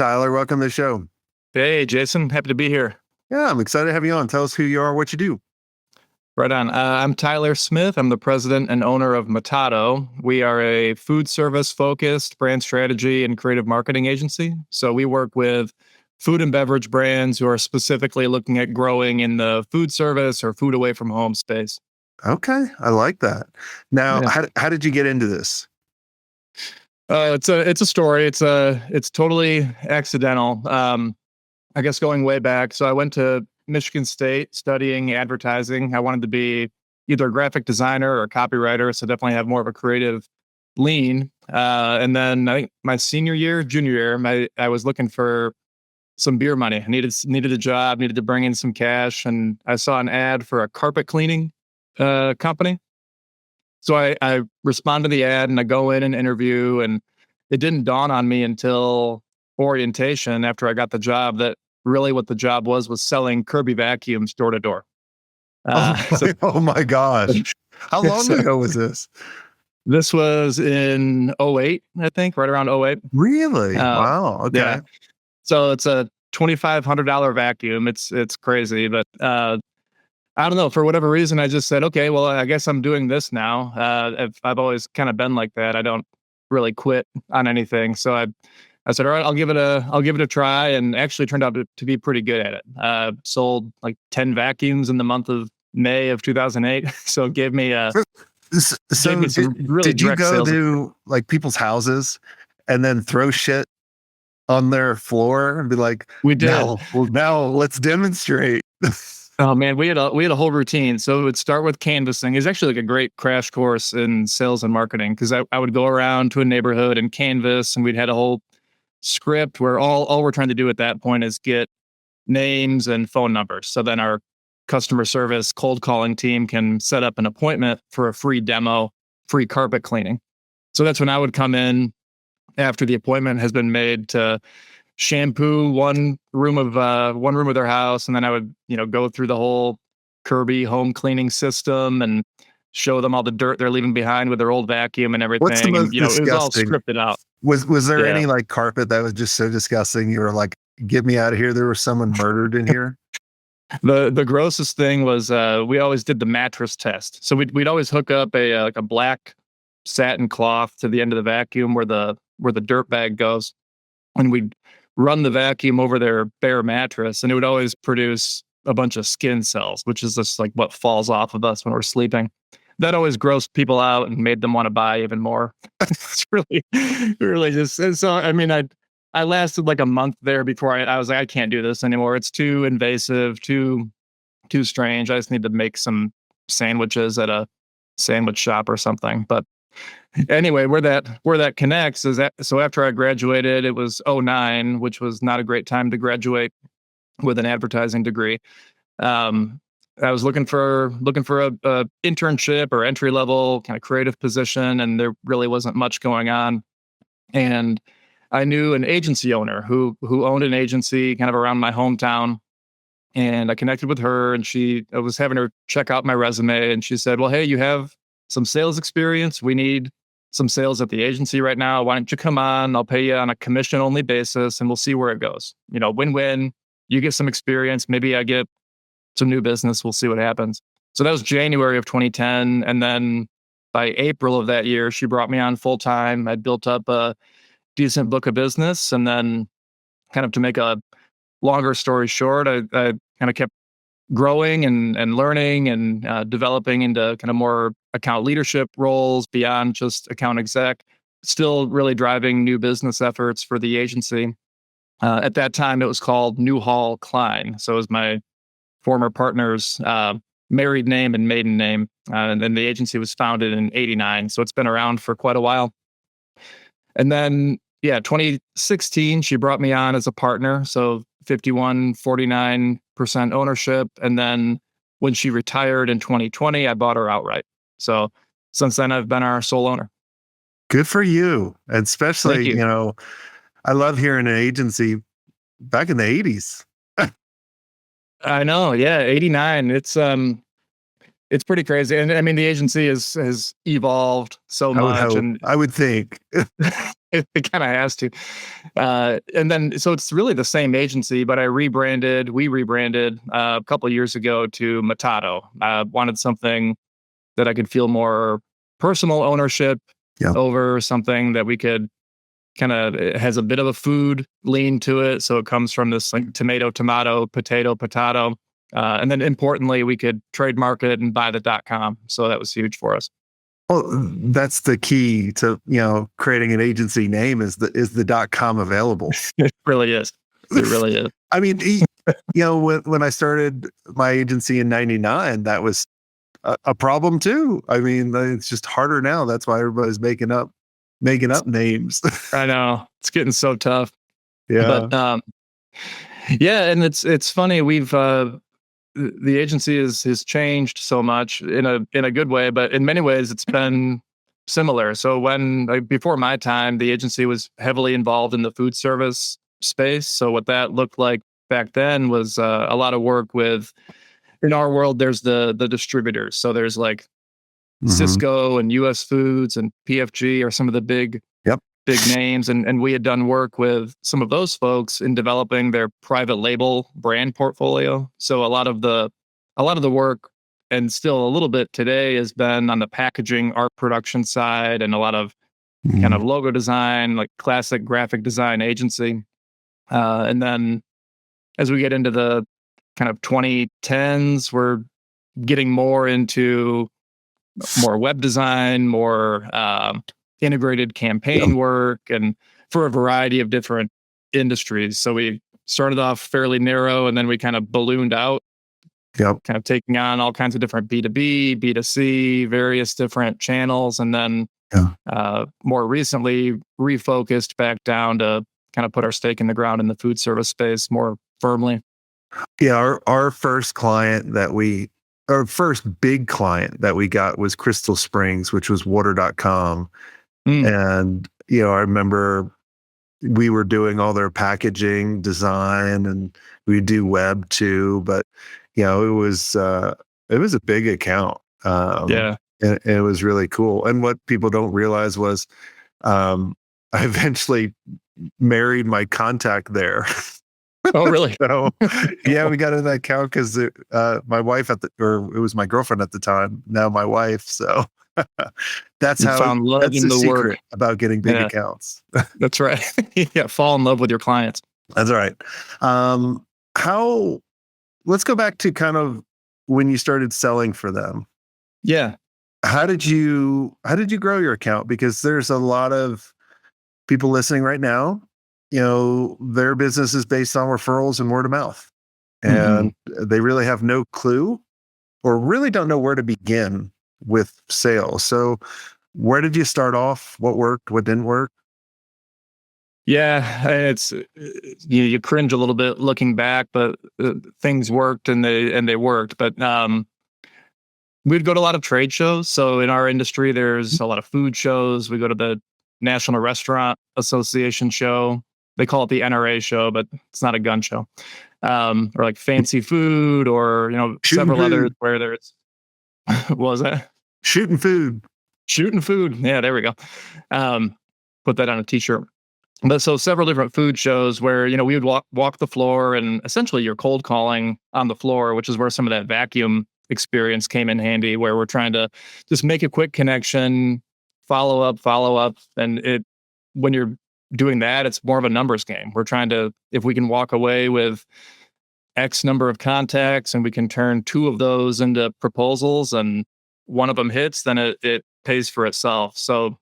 Tyler. Welcome to the show. Hey, Jason. Happy to be here. Yeah, I'm excited to have you on. Tell us who you are, what you do. Right on. I'm Tyler Smith. I'm the president and owner of Matato. We are a food service focused brand strategy and creative marketing agency. So we work with food and beverage brands who are specifically looking at growing in the food service or food away from home space. Okay, I like that. Now, Yeah. how did you get into this? It's a story. It's totally accidental. I guess going way back. So I went to Michigan State studying advertising. I wanted to be either a graphic designer or a copywriter, so definitely have more of a creative lean. And then I think my junior year, I was looking for some beer money. I needed a job, needed to bring in some cash, and I saw an ad for a carpet cleaning company. So I respond to the ad and I go in and interview, and it didn't dawn on me until orientation after I got the job that really what the job was selling Kirby vacuums door to door. Oh my gosh. How long ago was this? This was in '08, I think, right around '08. Really? Wow. Okay. Yeah. So it's a $2,500 vacuum. It's crazy, but I don't know. For whatever reason, I just said, okay, well, I guess I'm doing this now. I've always kind of been like that. I don't really quit on anything. So I said, all right, I'll give it a try, and actually turned out to be pretty good at it. Sold like 10 vacuums in the month of May of 2008. So it gave me did you go to like people's houses and then throw shit on their floor and be like, we did. Now let's demonstrate. Oh man, we had a whole routine. So it would start with canvassing. It's actually like a great crash course in sales and marketing, because I would go around to a neighborhood and canvass, and we'd had a whole script where all we're trying to do at that point is get names and phone numbers. So then our customer service cold calling team can set up an appointment for a free demo, free carpet cleaning. So that's when I would come in after the appointment has been made to shampoo one room of their house, and then I would go through the whole Kirby home cleaning system and show them all the dirt they're leaving behind with their old vacuum and everything. What's the most disgusting? It was all scripted out. Was there any like carpet that was just so disgusting you were like, get me out of here? There was someone murdered in here. The grossest thing was we always did the mattress test. So we'd always hook up a black satin cloth to the end of the vacuum where the dirt bag goes, and we'd run the vacuum over their bare mattress, and it would always produce a bunch of skin cells, which is just like what falls off of us when we're sleeping. That always grossed people out and made them want to buy even more. It's really just, so I mean, I lasted like a month there before I was like, I can't do this anymore. It's too invasive, too strange. I just need to make some sandwiches at a sandwich shop or something. But anyway, where that connects is that, so after I graduated, it was '09, which was not a great time to graduate with an advertising degree. I was looking for a internship or entry level kind of creative position, and there really wasn't much going on. And I knew an agency owner who owned an agency kind of around my hometown, and I connected with her, and I was having her check out my resume, and she said, well, hey, you have some sales experience. We need some sales at the agency right now. Why don't you come on? I'll pay you on a commission only basis, and we'll see where it goes. Win-win. You get some experience. Maybe I get some new business. We'll see what happens. So that was January of 2010. And then by April of that year, she brought me on full time. I built up a decent book of business. And then kind of to make a longer story short, I kind of kept growing and learning and developing into kind of more account leadership roles beyond just account exec, still really driving new business efforts for the agency. At that time, it was called Newhall Klein. So it was my former partner's married name and maiden name. And then the agency was founded in '89. So it's been around for quite a while. And then, 2016, she brought me on as a partner. So 49% ownership. And then when she retired in 2020, I bought her outright. So since then, I've been our sole owner. Good for you. And especially, I love hearing an agency back in the 80s. I know. Yeah. '89. It's pretty crazy. And I mean, the agency has evolved so much. I would think. It kind of has to. And then, so it's really the same agency, but we rebranded a couple of years ago to Matato. I wanted something that I could feel more personal ownership Yeah. over, something that we could kind of, it has a bit of a food lean to it. So it comes from this like tomato, potato. And then importantly, we could trademark it and buy the .com. So that was huge for us. Well, that's the key to, creating an agency name is the .com available. It really is. It really is. I mean, when I started my agency in '99, that was a problem too. I mean, it's just harder now. That's why everybody's making up names. I know, it's getting so tough. Yeah. But yeah, and it's funny. We've the agency has changed so much in a good way, but in many ways it's been similar. So when before my time, the agency was heavily involved in the food service space. So what that looked like back then was a lot of work with. In our world, there's the distributors. So there's like Cisco and US Foods and PFG are some of the big names. And we had done work with some of those folks in developing their private label brand portfolio. So a lot of the work, and still a little bit today, has been on the packaging, art production side, and a lot of kind of logo design, like classic graphic design agency. And then as we get into the kind of 2010s, we're getting more into more web design, more integrated campaign work, and for a variety of different industries. So we started off fairly narrow, and then we kind of ballooned out, kind of taking on all kinds of different B2B, B2C, various different channels. And then more recently refocused back down to kind of put our stake in the ground in the food service space more firmly. Yeah, our first big client that we got was Crystal Springs, which was water.com. And, I remember we were doing all their packaging design, and we do web too, but it was a big account. And it was really cool. And what people don't realize was, I eventually married my contact there. Oh, really? So, yeah, we got in that account because my wife it was my girlfriend at the time, now my wife. So that's you found love that's in the secret work about getting big accounts. That's right. Yeah, fall in love with your clients. That's right. Let's go back to kind of when you started selling for them. Yeah. How did you grow your account? Because there's a lot of people listening right now. Their business is based on referrals and word of mouth, and they really have no clue or really don't know where to begin with sales. So where did you start off? What worked? What didn't work? Yeah, it's you cringe a little bit looking back, but things worked and they worked. But we'd go to a lot of trade shows. So in our industry, there's a lot of food shows. We go to the National Restaurant Association show. They call it the NRA show, but it's not a gun show. Or like fancy food, or several others where there's what was that? Shooting food. Yeah, there we go. Put that on a t-shirt. But so several different food shows where we would walk the floor, and essentially you're cold calling on the floor, which is where some of that vacuum experience came in handy, where we're trying to just make a quick connection, follow up, and when you're doing that, it's more of a numbers game. We're trying to, if we can walk away with X number of contacts and we can turn 2 of those into proposals and one of them hits, then it pays for itself. So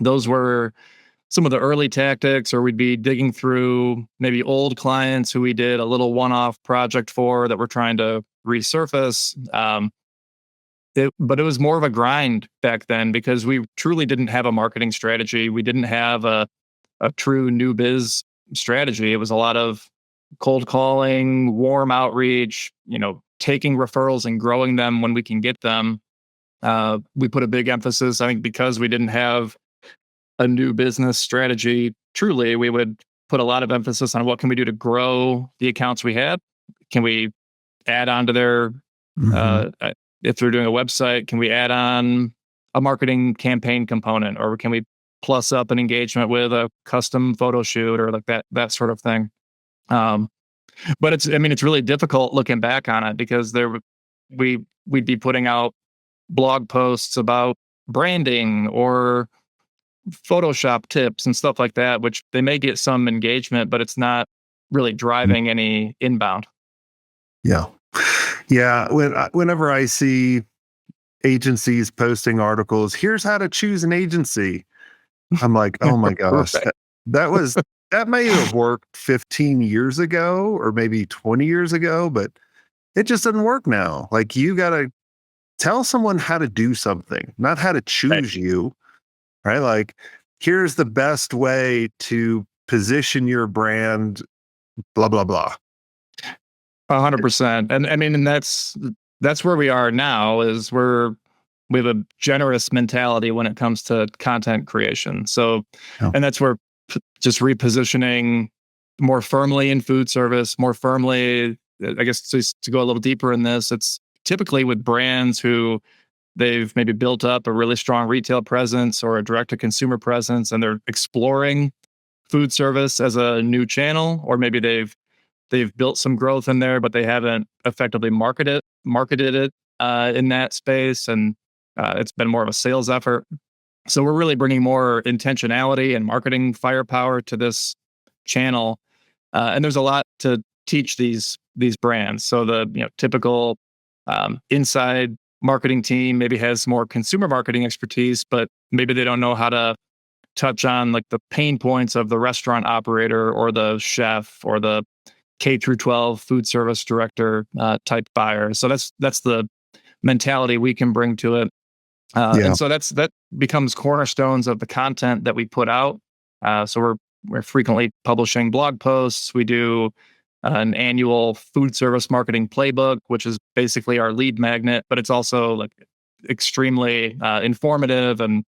those were some of the early tactics, or we'd be digging through maybe old clients who we did a little one-off project for that we're trying to resurface. But it was more of a grind back then because we truly didn't have a marketing strategy. We didn't have a true new biz strategy. It was a lot of cold calling, warm outreach, taking referrals and growing them when we can get them. We put a big emphasis, I think, because we didn't have a new business strategy. Truly, we would put a lot of emphasis on what can we do to grow the accounts we had. Can we add on to their, if they're doing a website, can we add on a marketing campaign component, or can we plus up an engagement with a custom photo shoot or like that sort of thing. Um, but it's really difficult looking back on it because we'd be putting out blog posts about branding or Photoshop tips and stuff like that, which they may get some engagement, but it's not really driving any inbound. Yeah. Yeah. Whenever I see agencies posting articles, here's how to choose an agency, I'm like, oh my gosh, Right. that may have worked 15 years ago or maybe 20 years ago, but it just doesn't work now. Like, you got to tell someone how to do something, not how to Right. choose you, right? Like, here's the best way to position your brand, blah, blah, blah. 100%. And I mean, and that's where we are now is we have a generous mentality when it comes to content creation. So, Yeah. and that's where just repositioning more firmly in food service, more firmly, I guess to go a little deeper in this, it's typically with brands who they've maybe built up a really strong retail presence or a direct to consumer presence, and they're exploring food service as a new channel, or maybe they've built some growth in there, but they haven't effectively marketed it in that space, and it's been more of a sales effort. So we're really bringing more intentionality and marketing firepower to this channel, and there's a lot to teach these brands. So the typical inside marketing team maybe has more consumer marketing expertise, but maybe they don't know how to touch on like the pain points of the restaurant operator or the chef or the K through 12 food service director type buyer. So that's the mentality we can bring to it. Yeah. And so that becomes cornerstones of the content that we put out. So we're frequently publishing blog posts. We do an annual food service marketing playbook, which is basically our lead magnet, but it's also like extremely informative, and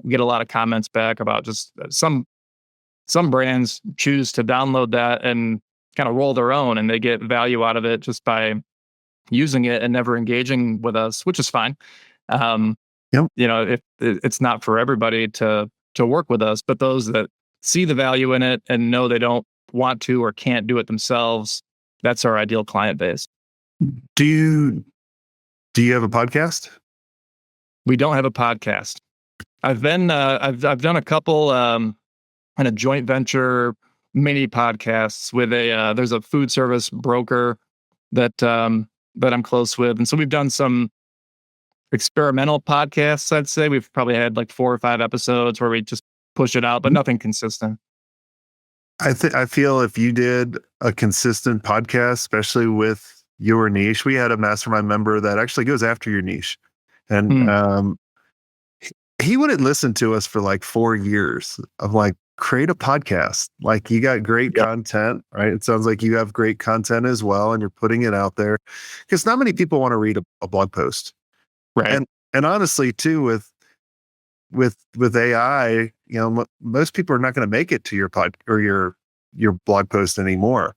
we get a lot of comments back about just some brands choose to download that and kind of roll their own, and they get value out of it just by using it and never engaging with us, which is fine. Um, Yep. if it's not for everybody to work with us, but those that see the value in it and know they don't want to or can't do it themselves, that's our ideal client base. Do you have a podcast? We don't have a podcast. I've done a couple kind of joint venture mini podcasts with there's a food service broker that I'm close with, and so we've done some experimental podcasts. I'd say we've probably had like 4 or 5 episodes where we just push it out, but nothing consistent. I feel if you did a consistent podcast, especially with your niche, we had a mastermind member that actually goes after your niche, and he wouldn't listen to us for like 4 years of like, create a podcast. Like, you got great content, right? It sounds like you have great content as well, and you're putting it out there because not many people want to read a blog post. Right. And honestly, too, with AI, most people are not going to make it to your pod or your blog post anymore.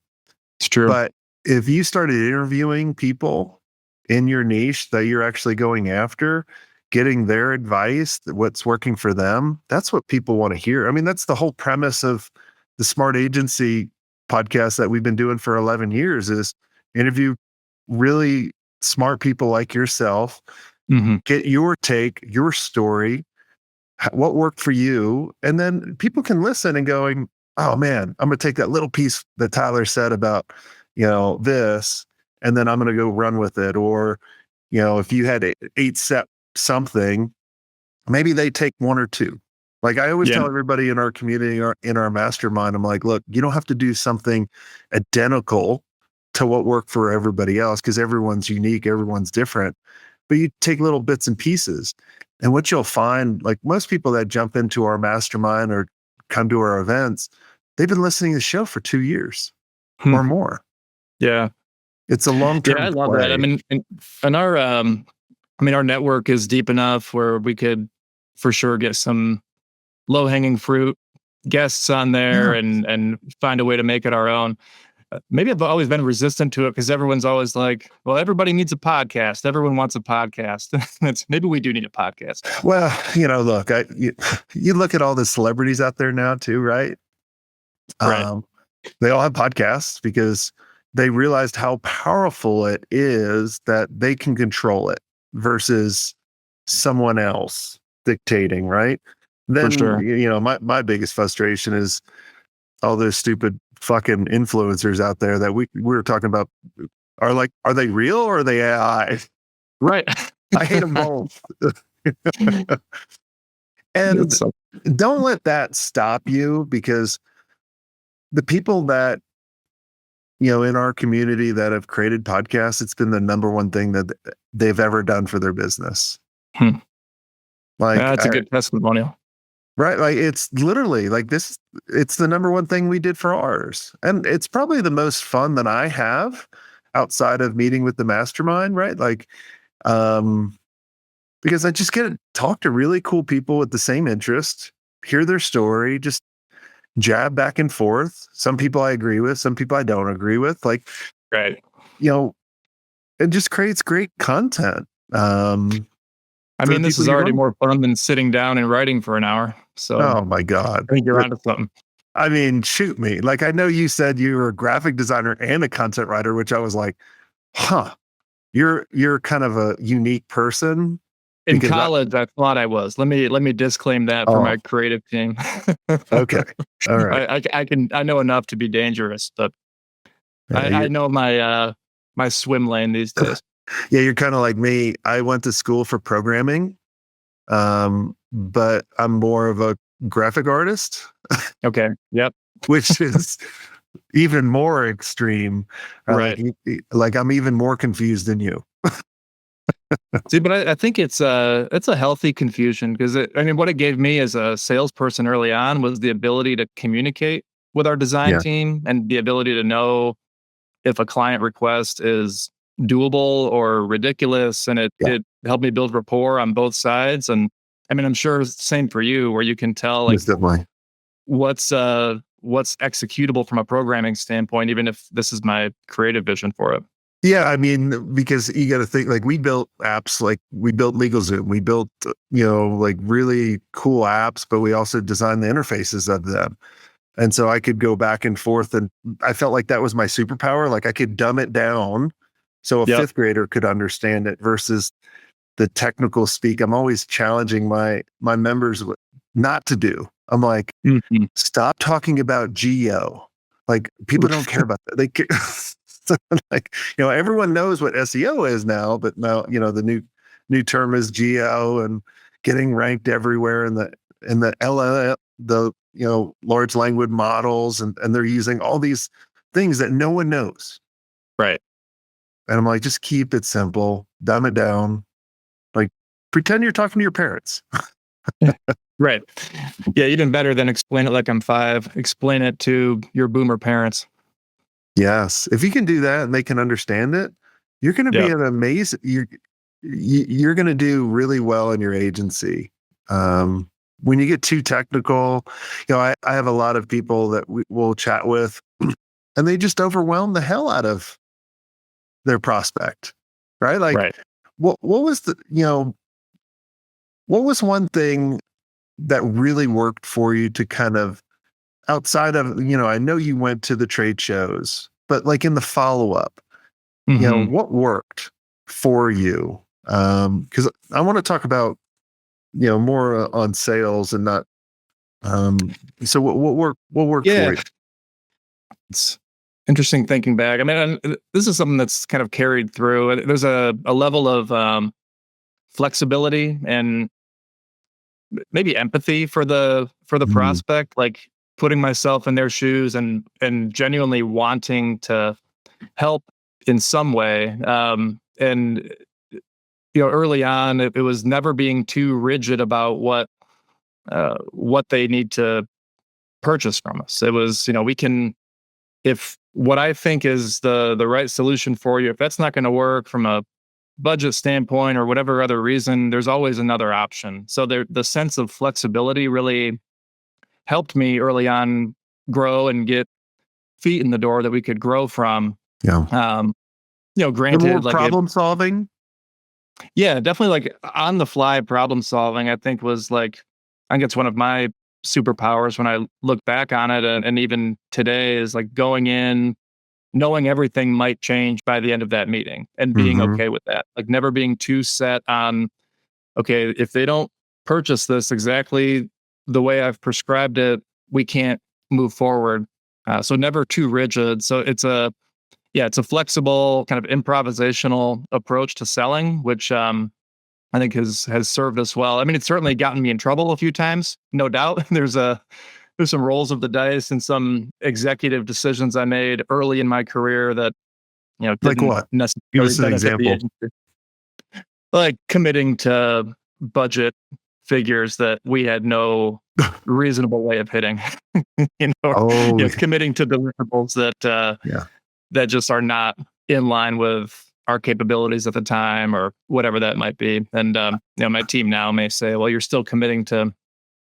It's true. But if you started interviewing people in your niche that you're actually going after, getting their advice, what's working for them, that's what people want to hear. I mean, that's the whole premise of the Smart Agency podcast that we've been doing for 11 years is interview really smart people like yourself, get your take, your story, what worked for you, and then people can listen and going, oh man, I'm going to take that little piece that Tyler said about, this, and then I'm going to go run with it. Or, if you had 8 step something, maybe they take 1 or 2. Like, I always tell everybody in our community or in our mastermind, I'm like, look, you don't have to do something identical to what worked for everybody else because everyone's unique, everyone's different. But you take little bits and pieces. And what you'll find, like most people that jump into our mastermind or come to our events, they've been listening to the show for 2 years or more. Yeah. It's a long-term I love play. that. I mean, and our network is deep enough where we could for sure get some low-hanging fruit guests on there and find a way to make it our own. maybe I've always been resistant to it because everyone's always like, well, everybody needs a podcast. Everyone wants a podcast. Maybe we do need a podcast. Well, look, you look at all the celebrities out there now too, right? Right. They all have podcasts because they realized how powerful it is that they can control it versus someone else dictating, right? Then, For sure. my biggest frustration is all those stupid fucking influencers out there that we were talking about are they real or are they AI? Right. I hate them both. And don't let that stop you, because the people that, in our community that have created podcasts, it's been the number one thing that they've ever done for their business. Like, yeah, that's a good testimonial. Right. Like, it's literally like this. It's the number one thing we did for ours. And it's probably the most fun that I have outside of meeting with the mastermind. Right. Like, because I just get to talk to really cool people with the same interest, hear their story, just jab back and forth. Some people I agree with, some people I don't agree with. Like, right. It just creates great content. I mean, this is already more fun than sitting down and writing for an hour. So, oh my God. I think you're onto something. I mean, shoot me. Like, I know you said you were a graphic designer and a content writer, which I was like, you're kind of a unique person. In college, I thought I was. Let me disclaim that for my creative team. Okay. All right. I know enough to be dangerous, but I know my swim lane these days. Yeah, you're kind of like me. I went to school for programming, but I'm more of a graphic artist. Okay. Yep. Which is even more extreme. Right. Like I'm even more confused than you. See, but I think it's a healthy confusion, because what it gave me as a salesperson early on was the ability to communicate with our design team and the ability to know if a client request is doable or ridiculous, and it helped me build rapport on both sides. And I mean, I'm sure it's the same for you, where you can tell like what's executable from a programming standpoint, even if this is my creative vision for it. Yeah, I mean, because you got to think, like, we built apps, like we built LegalZoom, we built, like really cool apps, but we also designed the interfaces of them. And so I could go back and forth, and I felt like that was my superpower. Like I could dumb it down so a fifth grader could understand it versus the technical speak. I'm always challenging my members not to do. I'm like, stop talking about geo. Like people don't care about that. They care. Like, everyone knows what SEO is now, but now, the new term is geo and getting ranked everywhere in the LLM, the large language models, and they're using all these things that no one knows. Right. And I'm like, just keep it simple, dumb it down. Like, pretend you're talking to your parents. Right. Yeah, even better than explain it like I'm 5. Explain it to your boomer parents. Yes. If you can do that and they can understand it, you're going to be an amazing, you're going to do really well in your agency. When you get too technical, I have a lot of people that we'll chat with and they just overwhelm the hell out of their prospect, right? Like, what was what was one thing that really worked for you to kind of, outside of, I know you went to the trade shows, but like in the follow-up, what worked for you? Because I want to talk about, more on sales and not, so what worked for you? It's interesting thinking back. I mean, this is something that's kind of carried through. There's a level of flexibility and maybe empathy for the prospect, like putting myself in their shoes and genuinely wanting to help in some way. And early on, it was never being too rigid about what they need to purchase from us. It was, we can, if what I think is the right solution for you, if that's not going to work from a budget standpoint or whatever other reason, there's always another option. So the sense of flexibility really helped me early on grow and get feet in the door that we could grow from. Yeah. Um, The more granted, like problem solving. yeah, definitely like on the fly problem solving, I think was like, I think it's one of my superpowers when I look back on it. And even today is like going in, knowing everything might change by the end of that meeting and being Hmm. okay with that. Like never being too set on, okay, if they don't purchase this exactly the way I've prescribed it, we can't move forward. So never too rigid. So it's a flexible kind of improvisational approach to selling, which I think has served us well. I mean, it's certainly gotten me in trouble a few times, no doubt. There's some rolls of the dice and some executive decisions I made early in my career that Like didn't what? Give necessarily us an benefit the example. agency. Like committing to budget figures that we had no reasonable way of hitting. Or Oh, committing to deliverables yeah. that just are not in line with our capabilities at the time or whatever that might be. And my team now may say, well, you're still committing to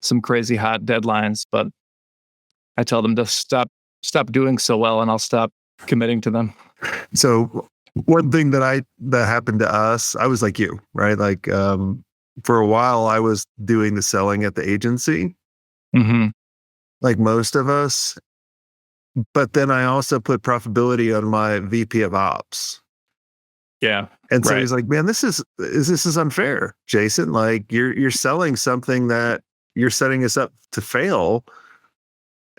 some crazy hot deadlines, but I tell them to stop doing so well and I'll stop committing to them. So one thing that happened to us, I was like you, right? Like for a while I was doing the selling at the agency, Hmm. like most of us. But then I also put profitability on my VP of ops. Yeah. And so Right. he's like, "Man, this is unfair, Jason. Like you're selling something that you're setting us up to fail."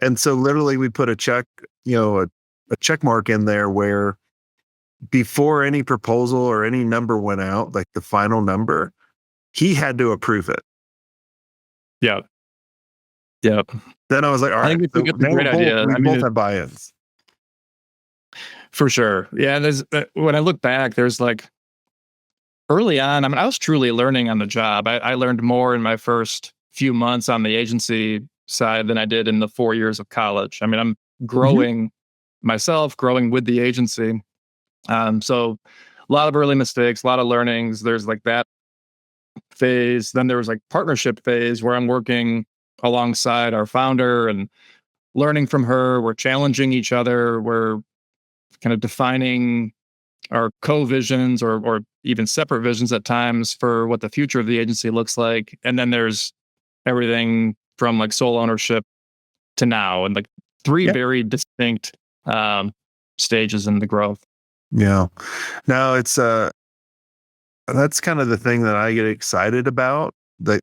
And so literally we put a check, a check mark in there where before any proposal or any number went out, like the final number, he had to approve it. Yeah. Yeah. Then I was like, all I right, think it's a, so it's a now great idea. we I mean, both have buy-ins. for sure. Yeah. There's when I look back, there's like early on, I mean, I was truly learning on the job. I learned more in my first few months on the agency side than I did in the 4 years of college. I mean, I'm Mhm. growing myself, growing with the agency. So a lot of early mistakes, a lot of learnings. There's like that phase. Then there was like partnership phase where I'm working alongside our founder and learning from her. We're challenging each other. We're kind of defining our co-visions or even separate visions at times for what the future of the agency looks like. And then there's everything from like sole ownership to now and like three Yeah. very distinct um, stages in the growth. Yeah. No, it's that's kind of the thing that I get excited about. That,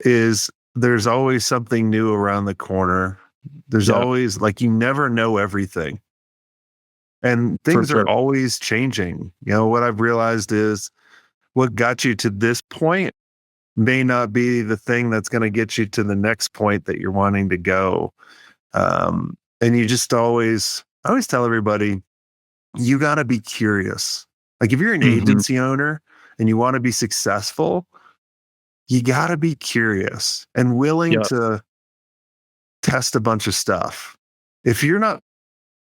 is there's always something new around the corner. There's Yeah, always like you never know everything. And for things are sure. always changing. What I've realized is what got you to this point may not be the thing that's going to get you to the next point that you're wanting to go. And you just I always tell everybody, you got to be curious. Like if you're an Hmm. agency owner and you want to be successful, you got to be curious and willing Yeah, to test a bunch of stuff. If you're not,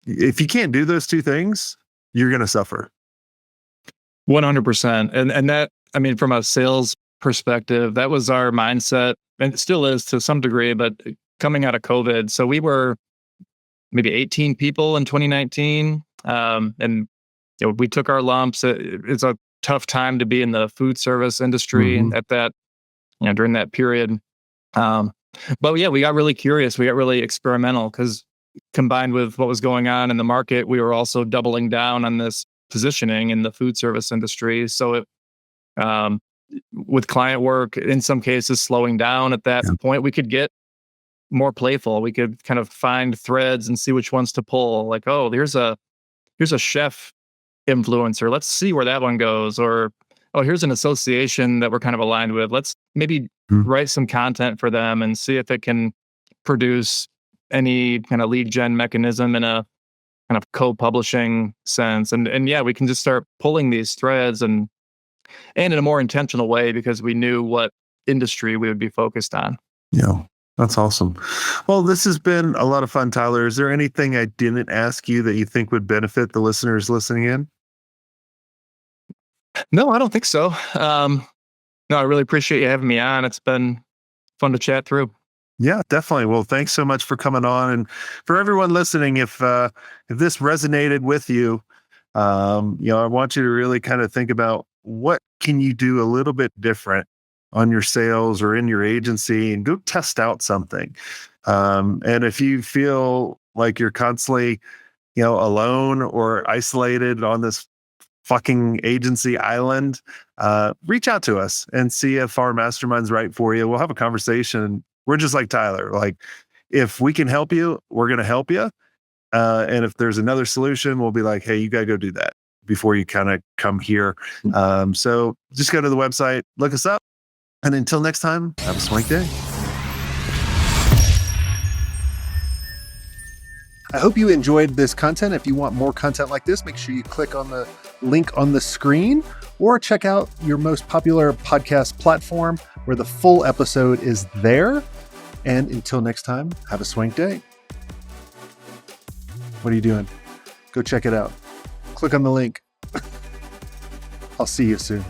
if you can't do those two things, you're going to suffer. 100%. And that, I mean, from a sales perspective, that was our mindset, and it still is to some degree. But coming out of COVID, so we were maybe 18 people in 2019, and we took our lumps. It's a tough time to be in the food service industry Hmm. at that, during that period. Um, but yeah, we got really curious. We got really experimental because combined with what was going on in the market, we were also doubling down on this positioning in the food service industry. So um, with client work, in some cases, slowing down at that Yeah. point, we could get more playful. We could kind of find threads and see which ones to pull. Like, oh, here's a chef influencer. Let's see where that one goes. Or, oh, here's an association that we're kind of aligned with. Let's maybe Mhm. write some content for them and see if it can produce any kind of lead gen mechanism in a kind of co-publishing sense. And yeah, we can just start pulling these threads and in a more intentional way because we knew what industry we would be focused on. Yeah. That's awesome. Well, this has been a lot of fun, Tyler. Is there anything I didn't ask you that you think would benefit the listeners listening in? No, I don't think so. No, I really appreciate you having me on. It's been fun to chat through. Yeah, definitely. Well, thanks so much for coming on, and for everyone listening, if this resonated with you, I want you to really kind of think about what can you do a little bit different on your sales or in your agency, and go test out something. And if you feel like you're constantly, alone or isolated on this fucking agency island, reach out to us and see if our mastermind's right for you. We'll have a conversation. We're just like Tyler. Like, if we can help you, we're going to help you. And if there's another solution, we'll be like, hey, you got to go do that before you kind of come here. So just go to the website, look us up. And until next time, have a swank day. I hope you enjoyed this content. If you want more content like this, make sure you click on the link on the screen or check out your most popular podcast platform where the full episode is there. And until next time, have a swank day. What are you doing? Go check it out. Click on the link. I'll see you soon.